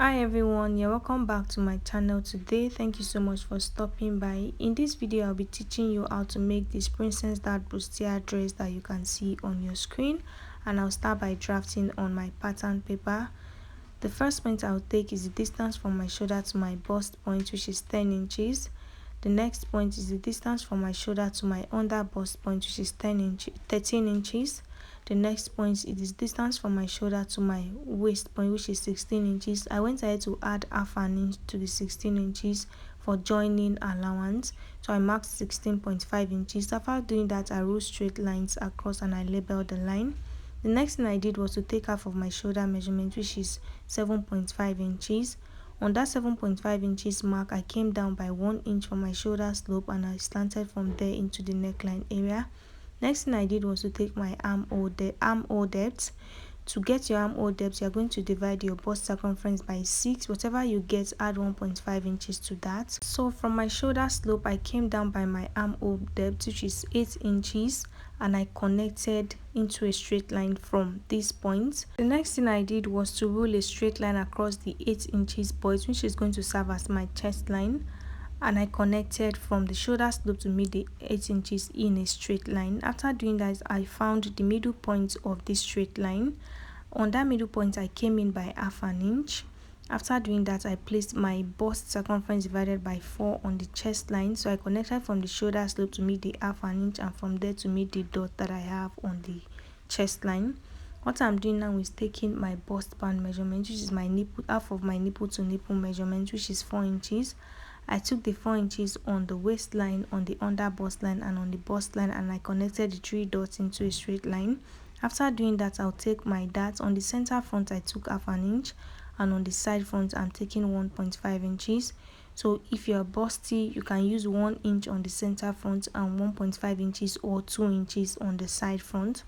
Hi everyone, you're welcome back to my channel today. Thank you so much for stopping by. In this video I'll be teaching you how to make this princess dart bustier dress that you can see on your screen, and I'll start by drafting on my pattern paper. The first point I'll take is the distance from my shoulder to my bust point, which is 10 inches. The next point is the distance from my shoulder to my under bust point, which is 13 inches. The next point is the distance from my shoulder to my waist point, which is 16 inches. I went ahead to add half an inch to the 16 inches for joining allowance, so I marked 16.5 inches. After doing that, I wrote straight lines across and I labeled the line. The next thing I did was to take half of my shoulder measurement, which is 7.5 inches. On that 7.5 inches mark, I came down by 1 inch from my shoulder slope and I slanted from there into the neckline area. Next thing I did was to take my armhole depth. To get your armhole depth, you're going to divide your bust circumference by 6. Whatever you get, add 1.5 inches to that. So from my shoulder slope, I came down by my armhole depth, which is 8 inches, and I connected into a straight line from this point. The next thing I did was to rule a straight line across the 8 inches point, which is going to serve as my chest line, and I connected from the shoulder slope to meet the 8 inches in a straight line. After doing that, I found the middle point of this straight line. On that middle point, I came in by half an inch. After doing that, I placed my bust circumference divided by 4 on the chest line. So I connected from the shoulder slope to meet the half an inch, and from there to meet the dot that I have on the chest line. What I'm doing now is taking my bust band measurement, which is my nipple, half of my nipple to nipple measurement, which is 4 inches. I took the 4 inches on the waistline, on the under bust line, and on the bust line, and I connected the 3 dots into a straight line. After doing that, I'll take my dart. On the center front, I took half an inch, and on the side front, I'm taking 1.5 inches. So if you're busty, you can use 1 inch on the center front and 1.5 inches or 2 inches on the side front.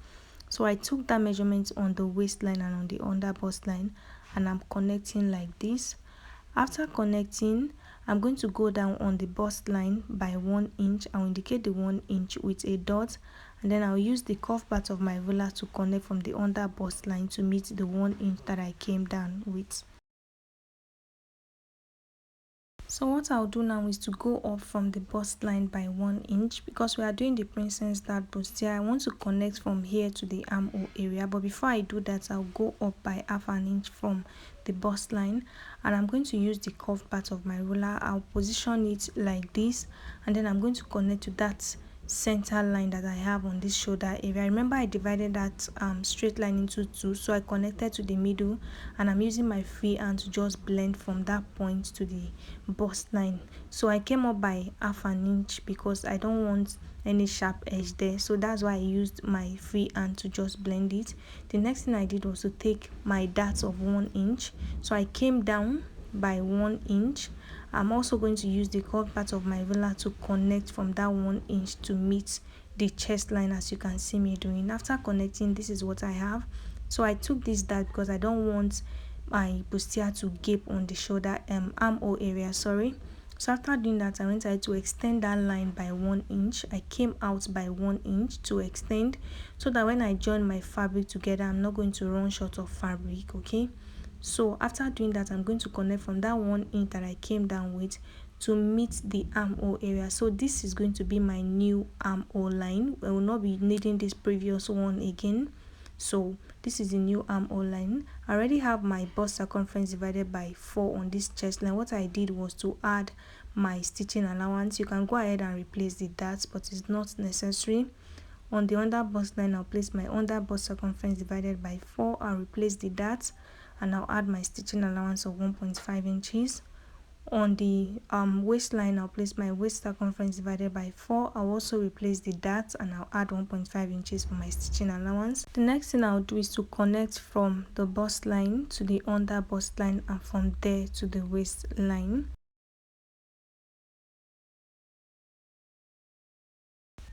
So I took that measurement on the waistline and on the under bust line, and I'm connecting like this. After connecting, I'm going to go down on the bust line by 1 inch. I'll indicate the 1 inch with a dot, and then I'll use the curved part of my ruler to connect from the under bust line to meet the 1 inch that I came down with. So what I'll do now is to go up from the bust line by 1 inch, because we are doing the princess dart bustier. I want to connect from here to the armhole area, but before I do that, I'll go up by half an inch from the bust line, and I'm going to use the curved part of my ruler. I'll position it like this, and then I'm going to connect to that center line that I have on this shoulder area. Remember, I divided that straight line into 2, so I connected to the middle, and I'm using my free hand to just blend from that point to the bust line. So I came up by half an inch because I don't want any sharp edge there, so that's why I used my free hand to just blend it. The next thing I did was to take my dart of 1 inch, so I came down by 1 inch. I'm also going to use the curved part of my ruler to connect from that 1 inch to meet the chest line, as you can see me doing. After connecting, this is what I have. So I took this dart because I don't want my bustier to gape on the shoulder armhole area, sorry. So after doing that, I went ahead to extend that line by 1 inch. I came out by 1 inch to extend, so that when I join my fabric together, I'm not going to run short of fabric, okay? So after doing that, I'm going to connect from that 1 inch that I came down with to meet the armhole area. So this is going to be my new armhole line. I will not be needing this previous one again. So this is the new armhole line. I already have my bust circumference divided by 4 on this chest line. What I did was to add my stitching allowance. You can go ahead and replace the darts, but it's not necessary. On the under bust line, I'll place my under bust circumference divided by 4. I'll replace the darts, and I'll add my stitching allowance of 1.5 inches. On the waistline, I'll place my waist circumference divided by 4. I'll also replace the dart, and I'll add 1.5 inches for my stitching allowance. The next thing I'll do is to connect from the bust line to the under bust line, and from there to the waistline.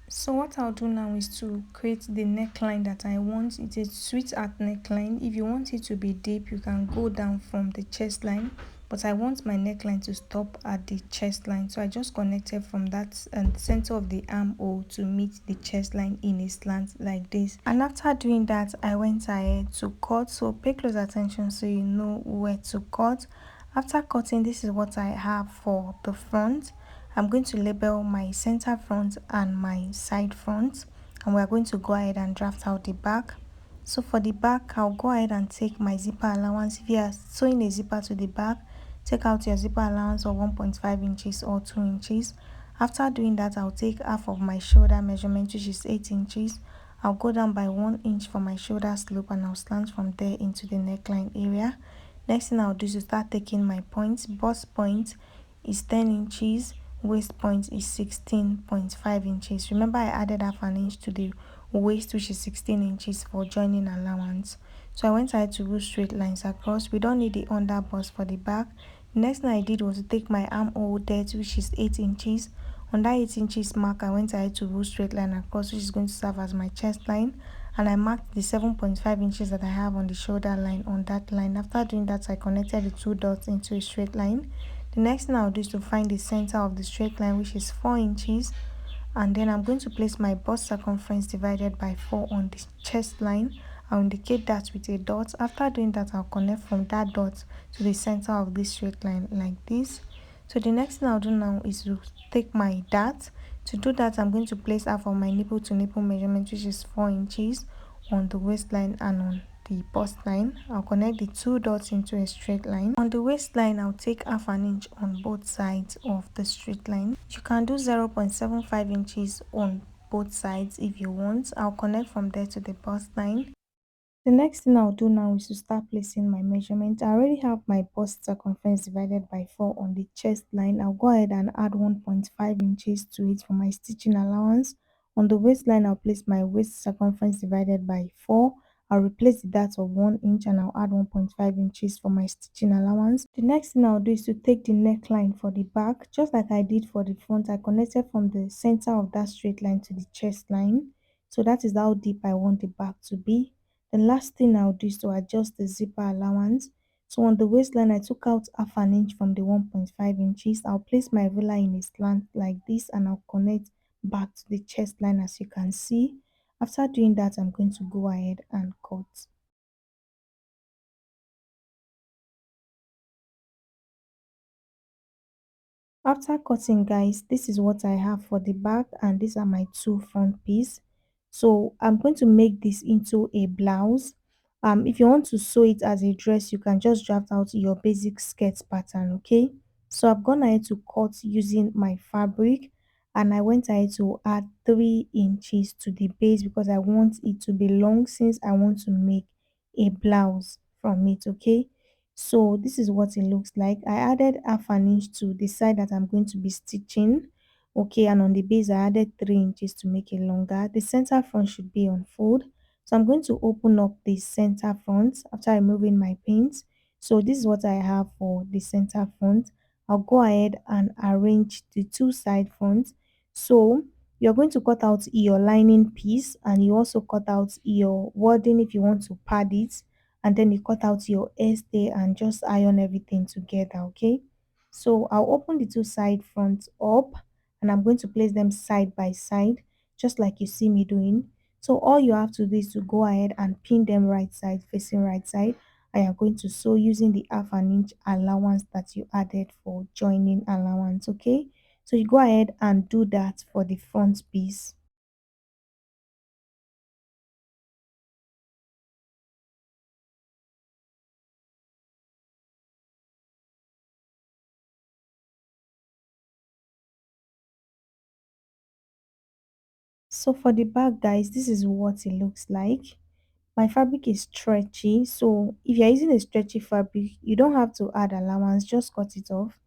So what I'll do now is to create the neckline that I want. It's a sweetheart neckline. If you want it to be deep, you can go down from the chest line but I want my neckline to stop at the chest line, so I just connected from that center of the armhole to meet the chest line in a slant like this. And after doing that, I went ahead to cut. So pay close attention so you know where to cut. After cutting, this is what I have for the front. I'm going to label my center front and my side front, and we're going to go ahead and draft out the back. So for the back, I'll go ahead and take my zipper allowance. If you are sewing a zipper to the back, take out your zipper allowance of 1.5 inches or 2 inches. After doing that, I'll take half of my shoulder measurement, which is 8 inches. I'll go down by 1 inch for my shoulder slope, and I'll slant from there into the neckline area. Next thing I'll do is to start taking my points. Bust point is 10 inches, waist point is 16.5 inches. Remember, I added half an inch to the waist, which is 16 inches for joining allowance. So I went ahead to rule straight lines across. We don't need the under bust for the back. The next thing I did was to take my armhole depth, which is 8 inches. On that 8 inches mark, I went ahead to rule straight line across, which is going to serve as my chest line, and I marked the 7.5 inches that I have on the shoulder line on that line. After doing that, I connected the 2 dots into a straight line. The next thing I'll do is to find the center of the straight line, which is 4 inches, and then I'm going to place my bust circumference divided by 4 on the chest line. I'll indicate that with a dot. After doing that, I'll connect from that dot to the center of this straight line like this. So the next thing I'll do now is to take my dart. To do that, I'm going to place half of my nipple to nipple measurement, which is 4 inches, on the waistline and on the bust line. I'll connect the 2 dots into a straight line. On the waistline, I'll take half an inch on both sides of the straight line. You can do 0.75 inches on both sides if you want. I'll connect from there to the bust line. The next thing I'll do now is to start placing my measurement. I already have my bust circumference divided by 4 on the chest line. I'll go ahead and add 1.5 inches to it for my stitching allowance. On the waistline, I'll place my waist circumference divided by 4. I'll replace the dart of 1 inch and I'll add 1.5 inches for my stitching allowance. The next thing I'll do is to take the neckline for the back. Just like I did for the front, I connected from the center of that straight line to the chest line. So that is how deep I want the back to be. The last thing I'll do is to adjust the zipper allowance. So on the waistline, I took out half an inch from the 1.5 inches. I'll place my ruler in a slant like this and I'll connect back to the chest line, as you can see. After doing that, I'm going to go ahead and cut. After cutting, guys, this is what I have for the back, and these are my 2 front piece. So I'm going to make this into a blouse. If you want to sew it as a dress, you can just draft out your basic skirt pattern. Okay, so I've gone ahead to cut using my fabric, and I went ahead to add 3 inches to the base because I want it to be long, since I want to make a blouse from it. Okay, so this is what it looks like. I added half an inch to the side that I'm going to be stitching. Okay, and on the base I added 3 inches to make it longer. The center front should be on fold. So I'm going to open up the center front after removing my pins. So this is what I have for the center front. I'll go ahead and arrange the 2 side fronts. So you're going to cut out your lining piece, and you also cut out your wording if you want to pad it, and then you cut out your hairstay and just iron everything together. Okay, so I'll open the 2 side fronts up, and I'm going to place them side by side, just like you see me doing. So all you have to do is to go ahead and pin them right side facing right side. I am going to sew using the half an inch allowance that you added for joining allowance. Okay, so you go ahead and do that for the front piece. So for the back, guys, this is what it looks like. My fabric is stretchy, so if you're using a stretchy fabric, you don't have to add allowance, just cut it off.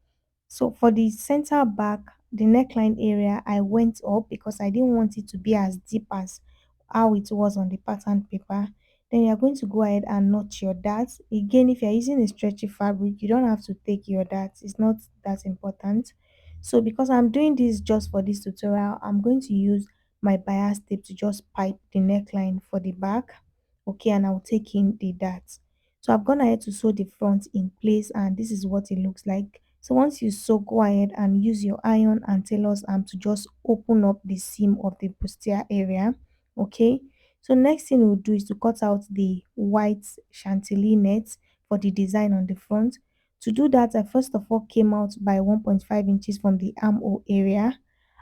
So for the center back, the neckline area, I went up because I didn't want it to be as deep as how it was on the pattern paper. Then you're going to go ahead and knot your darts. Again, if you're using a stretchy fabric, you don't have to take your darts. It's not that important. So because I'm doing this just for this tutorial, I'm going to use my bias tape to just pipe the neckline for the back. Okay, and I'll take in the darts. So I've gone ahead to sew the front in place, and this is what it looks like. So once you sew, go ahead and use your iron and tailor's arm to just open up the seam of the bustier area. Okay, so next thing we'll do is to cut out the white chantilly net for the design on the front. To do that, I first of all came out by 1.5 inches from the armhole area,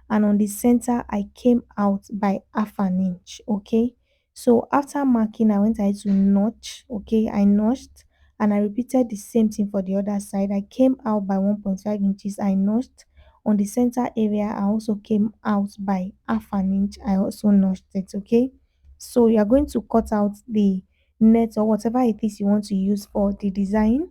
and on the center I came out by half an inch. Okay, so after marking, I went ahead to notch. Okay, I notched and I repeated the same thing for the other side. I came out by 1.5 inches. I notched on the center area. I also came out by half an inch. I also notched it. Okay, so you are going to cut out the net or whatever it is you want to use for the design.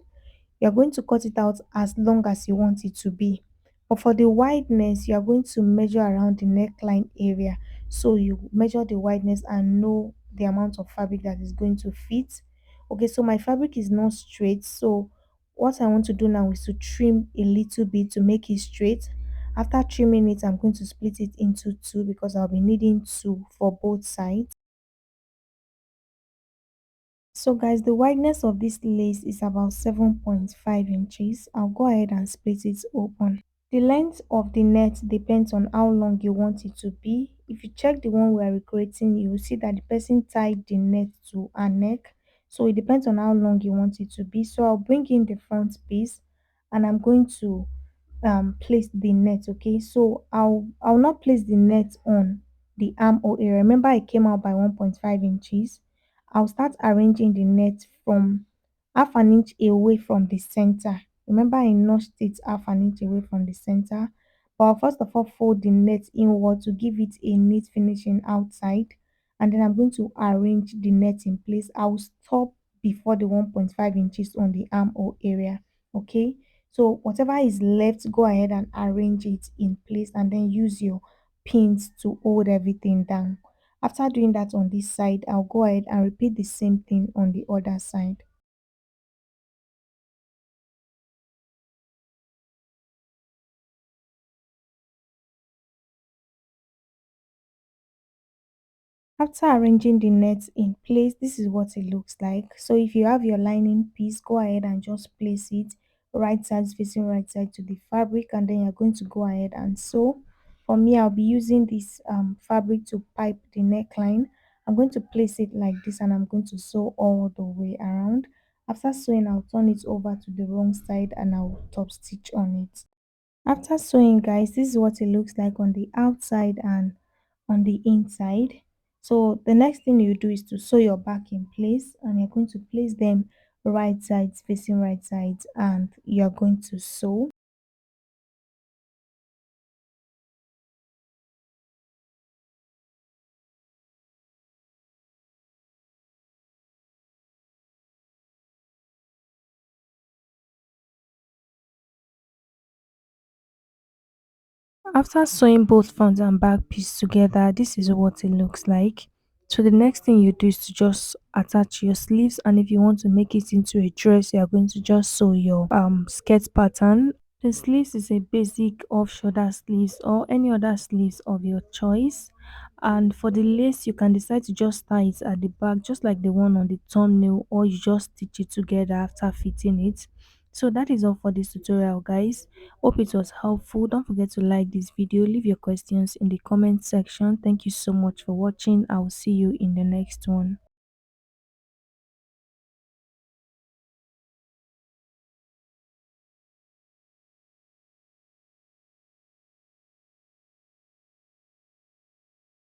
You're going to cut it out as long as you want it to be. But for the wideness, you are going to measure around the neckline area. So you measure the wideness and know the amount of fabric that is going to fit. Okay, so my fabric is not straight. So what I want to do now is to trim a little bit to make it straight. After trimming it, I'm going to split it into two because I'll be needing two for both sides. So guys, the wideness of this lace is about 7.5 inches. I'll go ahead and split it open. The length of the net depends on how long you want it to be. If you check the one we are recreating, you will see that the person tied the net to her neck. So it depends on how long you want it to be. So I'll bring in the front piece and I'm going to place the net. Okay, so I'll not place the net on the armhole area. Remember I came out by 1.5 inches. I'll start arranging the net from half an inch away from the center. Remember I notched it half an inch away from the center, but I'll first of all fold the net inward to give it a neat finishing outside, and then I'm going to arrange the net in place. I'll stop before the 1.5 inches on the armhole area. Okay, so whatever is left, go ahead and arrange it in place and then use your pins to hold everything down. After doing that on this side, I'll go ahead and repeat the same thing on the other side. After arranging the net in place, this is what it looks like. So if you have your lining piece, go ahead and just place it right side facing right side to the fabric, and then you're going to go ahead and sew. For me, I'll be using this fabric to pipe the neckline. I'm going to place it like this and I'm going to sew all the way around. After sewing, I'll turn it over to the wrong side and I'll top stitch on it. After sewing, guys, this is what it looks like on the outside and on the inside. So the next thing you do is to sew your back in place, and you're going to place them right sides facing right sides, and you're going to sew. After sewing both front and back piece together, this is what it looks like. So the next thing you do is to just attach your sleeves, and if you want to make it into a dress, you are going to just sew your skirt pattern. The sleeves is a basic off shoulder sleeves or any other sleeves of your choice. And for the lace, you can decide to just tie it at the back, just like the one on the thumbnail, or you just stitch it together after fitting it. So that is all for this tutorial, guys. Hope it was helpful. Don't forget to like this video, leave your questions in the comment section. Thank you so much for watching. I will see you in the next one.